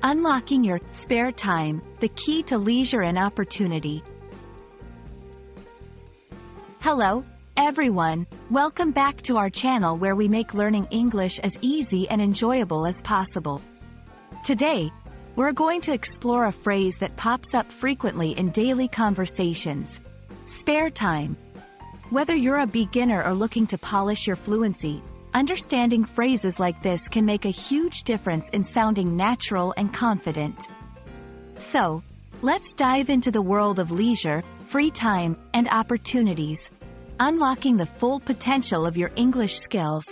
Unlocking your spare time, the key to leisure and opportunity. Hello, everyone. Welcome back to our channel where we make learning English as easy and enjoyable as possible. Today, we're going to explore a phrase that pops up frequently in daily conversations: spare time. Whether you're a beginner or looking to polish your fluency, understanding phrases like this can make a huge difference in sounding natural and confident. So, let's dive into the world of leisure, free time, and opportunities, unlocking the full potential of your English skills.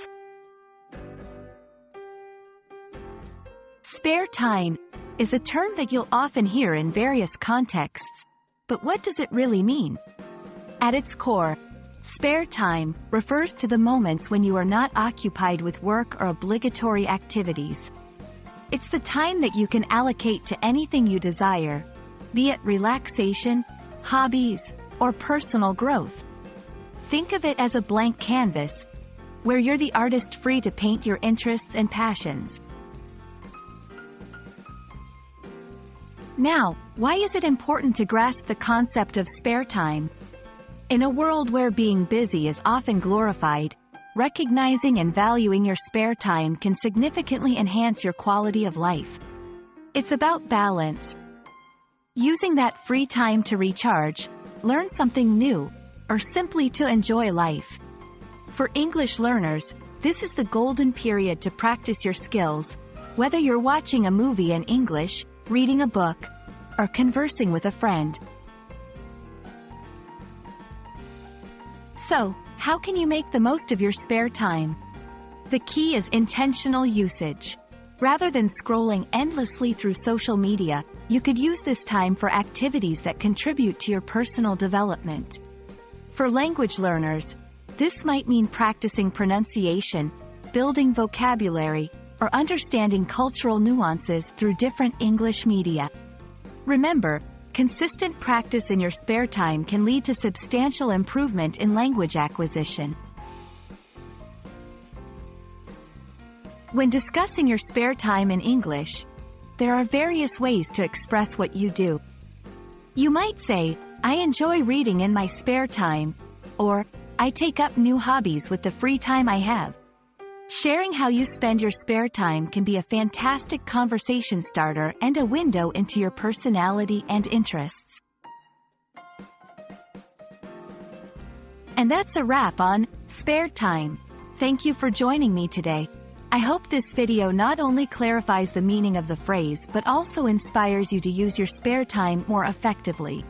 Spare time is a term that you'll often hear in various contexts, but what does it really mean? At its core, spare time refers to the moments when you are not occupied with work or obligatory activities. It's the time that you can allocate to anything you desire, be it relaxation, hobbies, or personal growth. Think of it as a blank canvas, where you're the artist free to paint your interests and passions. Now, why is it important to grasp the concept of spare time? In a world where being busy is often glorified, recognizing and valuing your spare time can significantly enhance your quality of life. It's about balance. Using that free time to recharge, learn something new, or simply to enjoy life. For English learners, this is the golden period to practice your skills, whether you're watching a movie in English, reading a book, or conversing with a friend. So, how can you make the most of your spare time? The key is intentional usage. Rather than scrolling endlessly through social media, you could use this time for activities that contribute to your personal development. For language learners, this might mean practicing pronunciation, building vocabulary, or understanding cultural nuances through different English media. Remember, consistent practice in your spare time can lead to substantial improvement in language acquisition. When discussing your spare time in English, there are various ways to express what you do. You might say, "I enjoy reading in my spare time," or "I take up new hobbies with the free time I have." Sharing how you spend your spare time can be a fantastic conversation starter and a window into your personality and interests. And that's a wrap on spare time. Thank you for joining me today. I hope this video not only clarifies the meaning of the phrase but also inspires you to use your spare time more effectively.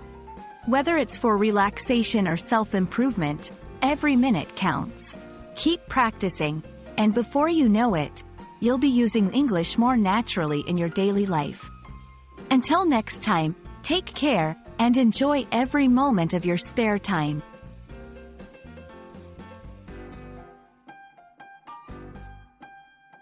Whether it's for relaxation or self-improvement, every minute counts. Keep practicing, and before you know it, you'll be using English more naturally in your daily life. Until next time, take care, and enjoy every moment of your spare time.